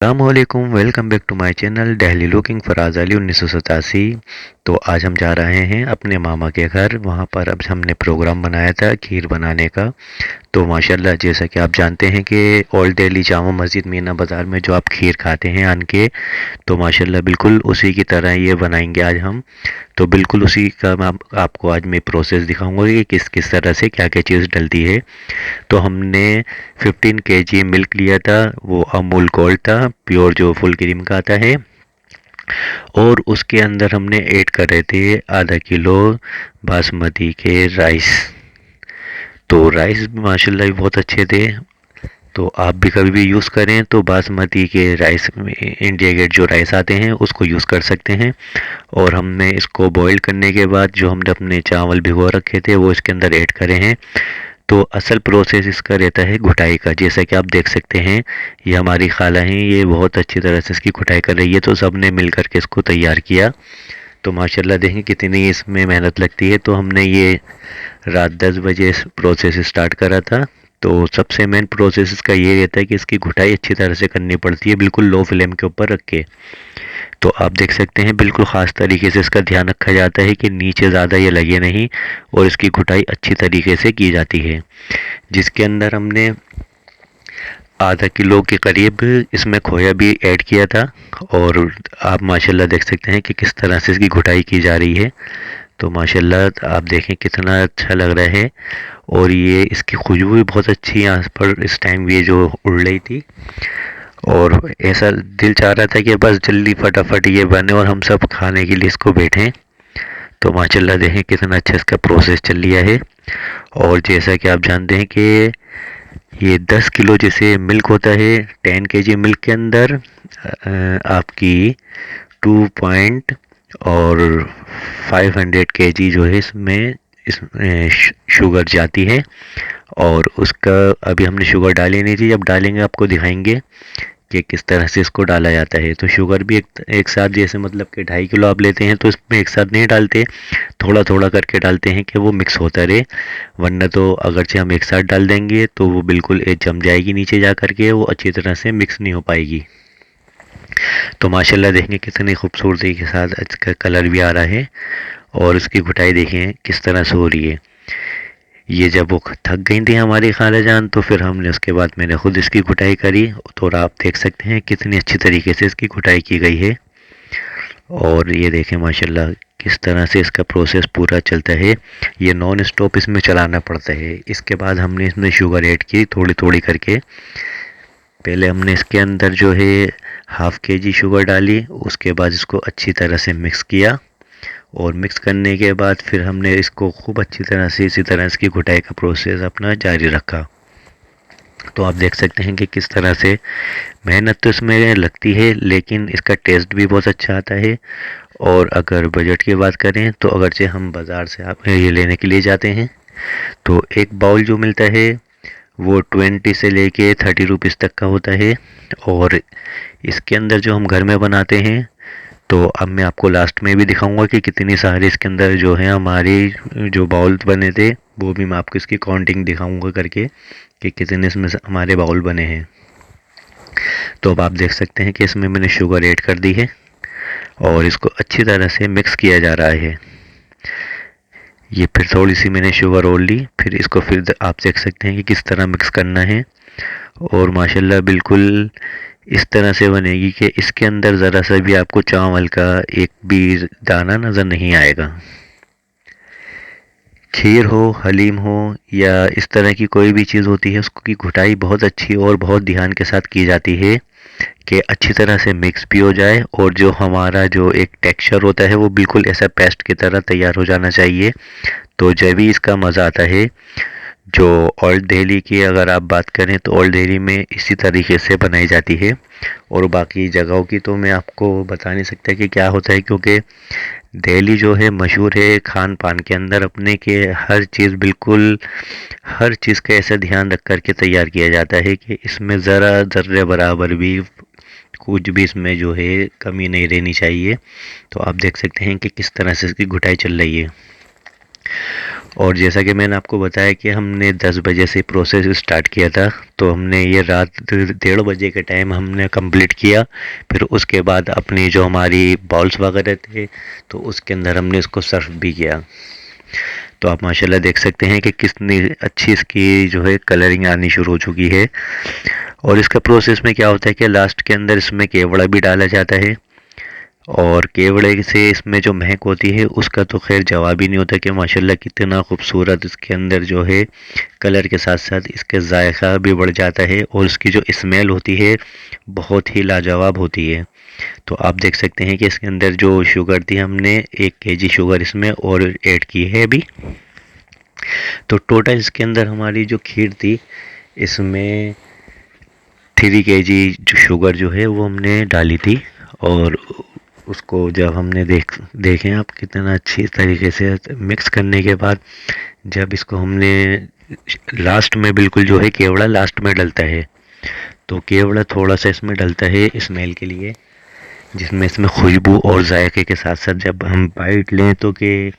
अस्सलामुअलैकुम, welcome back to my channel Delhi looking for आज़ाली 1987। तो आज हम जा रहे हैं अपने मामा के घर। वहाँ पर अब हमने प्रोग्राम बनाया था खीर बनाने का। तो माशाल्लाह, जैसा कि आप जानते हैं कि ओल्ड दिल्ली जामा मस्जिद मीना बाज़ार में जो आप खीर खाते हैं आन के, तो माशाल्लाह बिल्कुल उसी की तरह ये बनाएंगे आज हम। तो बिल्कुल उसी का मैं आपको आज मैं प्रोसेस दिखाऊंगा कि किस किस तरह से क्या क्या चीज़ डलती है। तो हमने 15 केजी मिल्क लिया था, वो अमूल गोल्ड था, प्योर जो फुल क्रीम का आता है। और उसके अंदर हमने ऐड कर रहे थे आधा किलो बासमती के राइस। तो राइस भी माशाल्लाह भी बहुत अच्छे थे। तो आप भी कभी भी यूज़ करें तो बासमती के राइस, इंडिया गेट जो राइस आते हैं उसको यूज़ कर सकते हैं। और हमने इसको बॉईल करने के बाद जो हमने अपने चावल भिगो रखे थे वो इसके अंदर ऐड करे हैं। तो असल प्रोसेस इसका रहता है घुटाई का। जैसा कि आप देख सकते हैं, ये हमारी खाला हैं, ये बहुत अच्छी तरह से इसकी घुटाई कर रही है। तो सब ने मिल करके इसको तैयार किया। तो माशाल्लाह देखें कितनी इसमें मेहनत लगती है। तो हमने ये रात 10 बजे इस प्रोसेस स्टार्ट करा था। तो सबसे मेन प्रोसेस इसका ये रहता है कि इसकी घुटाई अच्छी तरह से करनी पड़ती है, बिल्कुल लो फ्लेम के ऊपर रख के। तो आप देख सकते हैं बिल्कुल ख़ास तरीके से इसका ध्यान रखा जाता है कि नीचे ज़्यादा ये लगे नहीं, और इसकी घुटाई अच्छी तरीके से की जाती है। जिसके अंदर हमने आधा किलो के करीब इसमें खोया भी ऐड किया था। और आप माशाल्लाह देख सकते हैं कि किस तरह से इसकी घुटाई की जा रही है। तो माशाल्लाह आप देखें कितना अच्छा लग रहा है। और ये इसकी खुशबू भी बहुत अच्छी यहाँ पर इस टाइम ये जो उड़ रही थी। और ऐसा दिल चाह रहा था कि बस जल्दी फटाफट ये बने और हम सब खाने के लिए इसको बैठें। तो माशाल्लाह देखें कितना अच्छा इसका प्रोसेस चल लिया है। और जैसा कि आप जानते हैं कि ये 10 किलो जैसे मिल्क होता है, 10 केजी मिल्क के अंदर आपकी 2 पॉइंट और 500 केजी जो है इसमें शुगर जाती है। और उसका अभी हमने शुगर डाली नहीं थी, जब डालेंगे आपको दिखाएंगे कि किस तरह से इसको डाला जाता है। तो शुगर भी एक साथ, जैसे मतलब कि 2.5 किलो आप लेते हैं तो इसमें एक साथ नहीं डालते, थोड़ा थोड़ा करके डालते हैं कि वो मिक्स होता रहे। वरना तो अगरचे हम एक साथ डाल देंगे तो वो बिल्कुल जम जाएगी नीचे जा करके, वो अच्छी तरह से मिक्स नहीं हो पाएगी। तो माशाल्लाह देखेंगे कितनी खूबसूरती के साथ इसका कलर भी आ रहा है। और उसकी घुटाई देखें किस तरह से हो रही है। ये जब वो थक गई थी हमारी खाला जान, तो फिर हमने उसके बाद मैंने खुद इसकी घुटाई करी। तो आप देख सकते हैं कितनी अच्छी तरीके से इसकी घुटाई की गई है। और ये देखें माशाल्लाह किस तरह से इसका प्रोसेस पूरा चलता है। ये नॉन स्टॉप इसमें चलाना पड़ता है। इसके बाद हमने इसमें शुगर ऐड की थोड़ी थोड़ी करके। पहले हमने इसके अंदर जो है हाफ़ केजी शुगर डाली, उसके बाद इसको अच्छी तरह से मिक्स किया। और मिक्स करने के बाद फिर हमने इसको खूब अच्छी तरह से इसी तरह इसकी घुटाई का प्रोसेस अपना जारी रखा। तो आप देख सकते हैं कि किस तरह से मेहनत तो इसमें लगती है, लेकिन इसका टेस्ट भी बहुत अच्छा आता है। और अगर बजट की बात करें तो अगरचे हम बाज़ार से आप ये लेने के लिए जाते हैं तो एक बाउल जो मिलता है वो 20 से लेके 30 रुपीज़ तक का होता है। और इसके अंदर जो हम घर में बनाते हैं, तो अब मैं आपको लास्ट में भी दिखाऊंगा कि कितनी सारी इसके अंदर जो है हमारी जो बाउल बने थे, वो भी मैं आपको इसकी काउंटिंग दिखाऊंगा करके कि कितने इसमें हमारे बाउल बने हैं। तो अब आप देख सकते हैं कि इसमें मैंने शुगर ऐड कर दी है और इसको अच्छी तरह से मिक्स किया जा रहा है। ये फिर थोड़ी सी मैंने शुगर और ली, फिर इसको फिर आप देख सकते हैं कि किस तरह मिक्स करना है। और माशाल्लाह बिल्कुल इस तरह से बनेगी कि इसके अंदर ज़रा सा भी आपको चावल का एक भी दाना नज़र नहीं आएगा। खीर हो, हलीम हो, या इस तरह की कोई भी चीज़ होती है, उसकी घुटाई बहुत अच्छी और बहुत ध्यान के साथ की जाती है कि अच्छी तरह से मिक्स भी हो जाए। और जो हमारा जो एक टेक्सचर होता है वो बिल्कुल ऐसा पेस्ट की तरह तैयार हो जाना चाहिए। तो जब भी इसका मज़ा आता है। जो ओल्ड दिल्ली की अगर आप बात करें तो ओल्ड दिल्ली में इसी तरीके से बनाई जाती है। और बाकी जगहों की तो मैं आपको बता नहीं सकता कि क्या होता है, क्योंकि दिल्ली जो है मशहूर है खान पान के अंदर अपने के हर चीज़ बिल्कुल हर चीज़ का ऐसा ध्यान रख कर के तैयार किया जाता है कि इसमें ज़रा ज़र्रे बराबर भी कुछ भी इसमें जो है कमी नहीं रहनी चाहिए। तो आप देख सकते हैं कि किस तरह से इसकी घुटाई चल रही है। और जैसा कि मैंने आपको बताया कि हमने 10 बजे से प्रोसेस स्टार्ट किया था, तो हमने ये रात 1:30 बजे के टाइम हमने कंप्लीट किया। फिर उसके बाद अपनी जो हमारी बॉल्स वगैरह थे, तो उसके अंदर हमने इसको सर्व भी किया। तो आप माशाल्लाह देख सकते हैं कि कितनी अच्छी इसकी जो है कलरिंग आनी शुरू हो चुकी है। और इसका प्रोसेस में क्या होता है कि लास्ट के अंदर इसमें केवड़ा भी डाला जाता है, और केवड़े से इसमें जो महक होती है उसका तो खैर जवाब ही नहीं होता कि माशाल्लाह कितना खूबसूरत इसके अंदर जो है कलर के साथ साथ इसका जायका भी बढ़ जाता है, और इसकी जो स्मेल होती है बहुत ही लाजवाब होती है। तो आप देख सकते हैं कि इसके अंदर जो शुगर थी, हमने 1 kg शुगर इसमें और ऐड की है अभी। तो टोटल इसके अंदर हमारी जो खीर थी, इसमें 3 kg जो शुगर जो है वो हमने डाली थी। और उसको जब हमने देखें आप कितना अच्छी तरीके से मिक्स करने के बाद, जब इसको हमने लास्ट में बिल्कुल जो है केवड़ा लास्ट में डलता है, तो केवड़ा थोड़ा सा इसमें डलता है स्मेल के लिए, जिसमें इसमें खुशबू और जायके के साथ साथ जब हम बाइट लें तो कि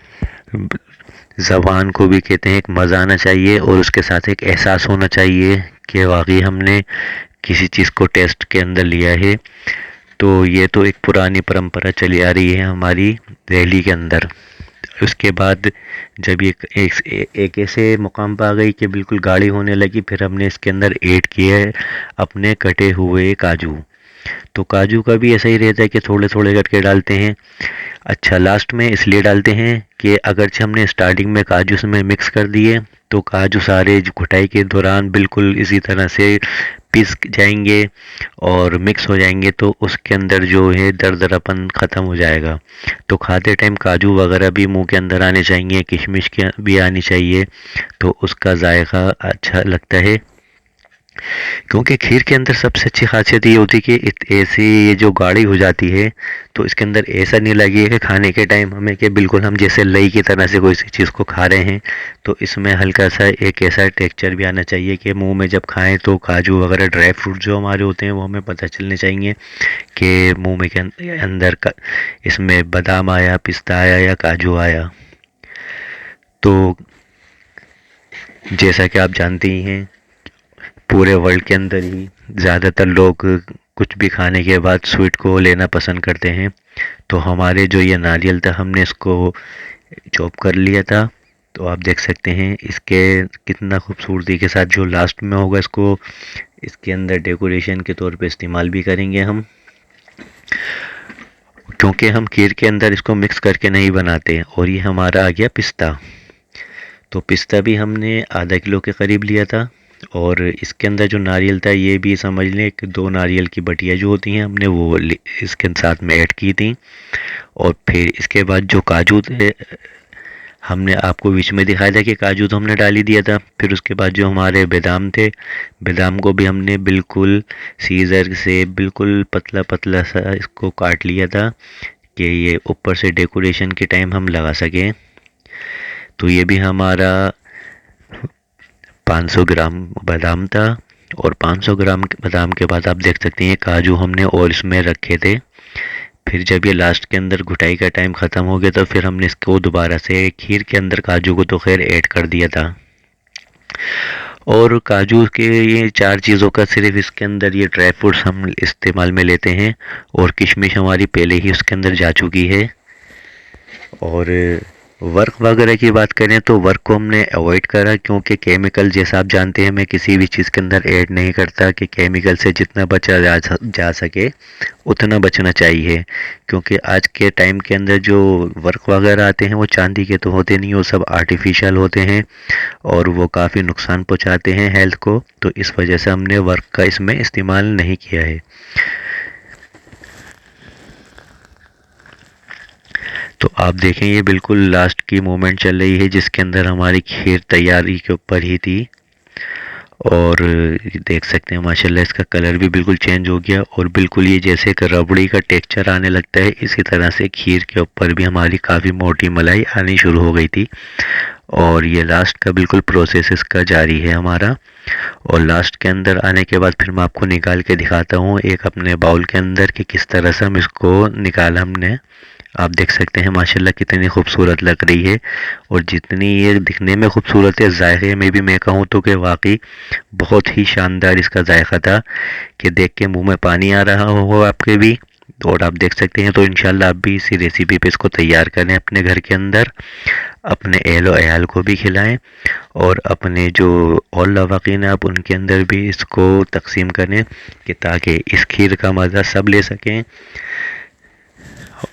ज़बान को भी कहते हैं एक मज़ा आना चाहिए, और उसके साथ एक एहसास होना चाहिए कि वाकई हमने किसी चीज़ को टेस्ट के अंदर लिया है। तो ये तो एक पुरानी परंपरा चली आ रही है हमारी दिल्ली के अंदर। उसके बाद जब ये एक ऐसे मुकाम पर आ गई कि बिल्कुल गाढ़ी होने लगी, फिर हमने इसके अंदर ऐड किए अपने कटे हुए काजू। तो काजू का भी ऐसा ही रहता है कि थोड़े थोड़े करके डालते हैं। अच्छा, लास्ट में इसलिए डालते हैं कि अगरचे हमने स्टार्टिंग में काजू इसमें मिक्स कर दिए, तो काजू सारे घुटाई के दौरान बिल्कुल इसी तरह से पिस जाएंगे और मिक्स हो जाएंगे, तो उसके अंदर जो है दरदरापन ख़त्म हो जाएगा। तो खाते टाइम काजू वगैरह भी मुंह के अंदर आने चाहिए, किशमिश के भी आनी चाहिए, तो उसका जायका अच्छा लगता है। क्योंकि खीर के अंदर सबसे अच्छी खासियत ये होती है कि ऐसी ये जो गाढ़ी हो जाती है, तो इसके अंदर ऐसा नहीं लगे कि खाने के टाइम हमें कि बिल्कुल हम जैसे लई की तरह से कोई सी चीज़ को खा रहे हैं। तो इसमें हल्का सा एक ऐसा टेक्सचर भी आना चाहिए कि मुंह में जब खाएं तो काजू वगैरह ड्राई फ्रूट जो हमारे होते हैं वो हमें पता चलने चाहिए कि मुंह में के अंदर का इसमें बादाम आया, पिस्ता आया या काजू आया। तो जैसा कि आप जानते ही हैं, पूरे वर्ल्ड के अंदर ही ज़्यादातर लोग कुछ भी खाने के बाद स्वीट को लेना पसंद करते हैं। तो हमारे जो ये नारियल था, हमने इसको चॉप कर लिया था। तो आप देख सकते हैं इसके कितना खूबसूरती के साथ जो लास्ट में होगा, इसको इसके अंदर डेकोरेशन के तौर पे इस्तेमाल भी करेंगे हम, क्योंकि हम खीर के अंदर इसको मिक्स करके नहीं बनाते। और ये हमारा आ गया पिस्ता। तो पिस्ता भी हमने ½ किलो के करीब लिया था, और इसके अंदर जो नारियल था ये भी समझ लें कि 2 नारियल की बटिया जो होती हैं हमने वो इसके साथ में ऐड की थी। और फिर इसके बाद जो काजू थे, हमने आपको बीच में दिखाया था कि काजू तो हमने डाल ही दिया था। फिर उसके बाद जो हमारे बादाम थे, बादाम को भी हमने बिल्कुल सीजर से बिल्कुल पतला पतला सा इसको काट लिया था कि ये ऊपर से डेकोरेशन के टाइम हम लगा सकें। तो ये भी हमारा 500 ग्राम बादाम था। और 500 ग्राम बादाम के बाद आप देख सकते हैं काजू हमने और इसमें रखे थे। फिर जब ये लास्ट के अंदर घुटाई का टाइम ख़त्म हो गया, तो फिर हमने इसको दोबारा से खीर के अंदर काजू को तो खैर ऐड कर दिया था। और काजू के ये 4 चीज़ों का सिर्फ इसके अंदर ये ड्राई फ्रूट्स हम इस्तेमाल में लेते हैं, और किशमिश हमारी पहले ही उसके अंदर जा चुकी है। और वर्क वगैरह की बात करें तो वर्क को हमने अवॉइड करा, क्योंकि केमिकल जैसा आप जानते हैं मैं किसी भी चीज़ के अंदर ऐड नहीं करता कि केमिकल से जितना बचा जा सके उतना बचना चाहिए। क्योंकि आज के टाइम के अंदर जो वर्क वगैरह आते हैं वो चांदी के तो होते नहीं, वो सब आर्टिफिशियल होते हैं और वो काफ़ी नुकसान पहुंचाते हैं हेल्थ को। तो इस वजह से हमने वर्क का इसमें इस्तेमाल नहीं किया है। तो आप देखें ये बिल्कुल लास्ट की मोमेंट चल रही है, जिसके अंदर हमारी खीर तैयारी के ऊपर ही थी। और देख सकते हैं माशाल्लाह इसका कलर भी बिल्कुल चेंज हो गया, और बिल्कुल ये जैसे एक रबड़ी का टेक्सचर आने लगता है, इसी तरह से खीर के ऊपर भी हमारी काफ़ी मोटी मलाई आनी शुरू हो गई थी। और ये लास्ट का बिल्कुल प्रोसेस इसका जारी है हमारा। और लास्ट के अंदर आने के बाद फिर मैं आपको निकाल के दिखाता हूँ एक अपने बाउल के अंदर कि किस तरह से हम इसको निकाला हमने आप देख सकते हैं माशाल्लाह कितनी खूबसूरत लग रही है। और जितनी ये दिखने में खूबसूरत है, जायके में भी मैं कहूँ तो कि वाकई बहुत ही शानदार इसका जायका था कि देख के मुंह में पानी आ रहा हो आपके भी। और आप देख सकते हैं, तो इंशाल्लाह आप भी इसी रेसिपी पे इसको तैयार करें अपने घर के अंदर, अपने अहलो अयाल को भी खिलाएं और अपने जो और लवाकीन है आप उनके अंदर भी इसको तकसीम करें कि ताकि इस खीर का मज़ा सब ले सकें।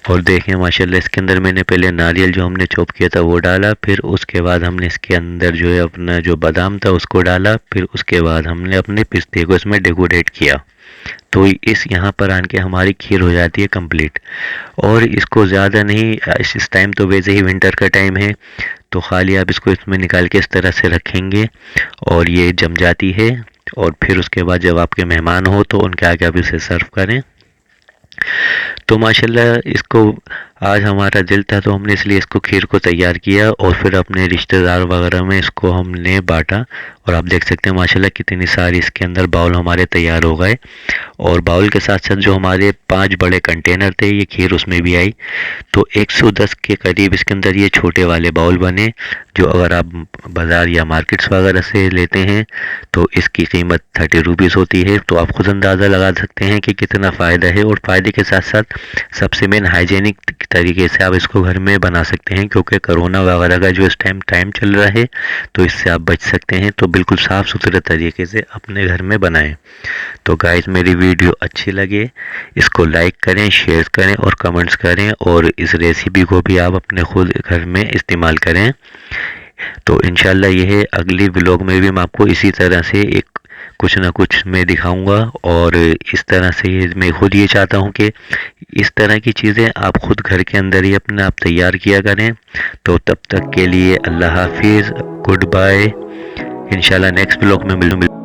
और देखें माशाल्लाह इसके अंदर मैंने पहले नारियल जो हमने चॉप किया था वो डाला, फिर उसके बाद हमने इसके अंदर जो है अपना जो बादाम था उसको डाला, फिर उसके बाद हमने अपने पिस्ते को इसमें डेकोरेट किया। तो इस यहाँ पर आके हमारी खीर हो जाती है कंप्लीट। और इसको ज़्यादा नहीं, इस टाइम तो वैसे ही विंटर का टाइम है, तो खाली आप इसको इसमें निकाल के इस तरह से रखेंगे और ये जम जाती है। और फिर उसके बाद जब आपके मेहमान हो तो उनके आगे आप इसे सर्व करें। तो माशाल्लाह इसको आज हमारा दिल था तो हमने इसलिए इसको खीर को तैयार किया और फिर अपने रिश्तेदार वगैरह में इसको हमने बांटा। और आप देख सकते हैं माशाल्लाह कितनी सारी इसके अंदर बाउल हमारे तैयार हो गए। और बाउल के साथ साथ जो हमारे 5 बड़े कंटेनर थे ये खीर उसमें भी आई। तो 110 के करीब इसके अंदर ये छोटे वाले बाउल बने, जो अगर आप बाज़ार या मार्केट्स वगैरह से लेते हैं तो इसकी कीमत 30 रुपीज़ होती है। तो आप खुद अंदाज़ा लगा सकते हैं कि कितना फ़ायदा है। और फ़ायदे के साथ साथ सबसे मेन हाइजीनिक तरीके से आप इसको घर में बना सकते हैं, क्योंकि कोरोना वगैरह का जो इस टाइम चल रहा है तो इससे आप बच सकते हैं। तो बिल्कुल साफ़ सुथरे तरीके से अपने घर में बनाएं। तो गाइस मेरी वीडियो अच्छी लगे इसको लाइक करें, शेयर करें और कमेंट्स करें, और इस रेसिपी को भी आप अपने खुद घर में इस्तेमाल करें। तो इंशाल्लाह यह अगली व्लॉग में भी मैं आपको इसी तरह से एक कुछ ना कुछ मैं दिखाऊंगा। और इस तरह से मैं खुद ये चाहता हूँ कि इस तरह की चीज़ें आप खुद घर के अंदर ही अपने आप तैयार किया करें। तो तब तक के लिए अल्लाह हाफिज़, गुड बाय। इंशाल्लाह नेक्स्ट व्लॉग में मिलूँ।